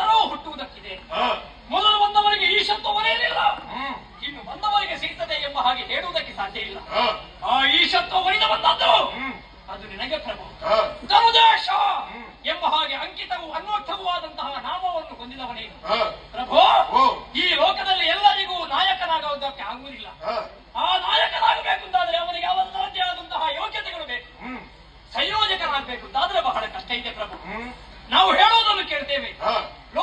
ಯಾರೋ ಹುಟ್ಟುವುದಕ್ಕಿದೆ. ಮೊದಲು ಬಂದವರಿಗೆ ಈಶತ್ವ ಒಲಿಯಲಿಲ್ಲ, ಇನ್ನು ಬಂದವರಿಗೆ ಸಿಗ್ತದೆ ಎಂಬ ಹಾಗೆ ಹೇಳುವುದಕ್ಕೆ ಸಾಧ್ಯ ಇಲ್ಲ. ಆ ಈಶತ್ವ ಒಲಿದು ಬಂದದ್ದು ಅದು ನಿನಗೆ ಪ್ರಭು. ಧನುದೇಶ ಎಂಬ ಹಾಗೆ ಅಂಕಿತವೂ ಅನ್ವರ್ಥವೂ ಆದಂತಹ ನಾಮವನ್ನು ಹೊಂದಿದವನೇ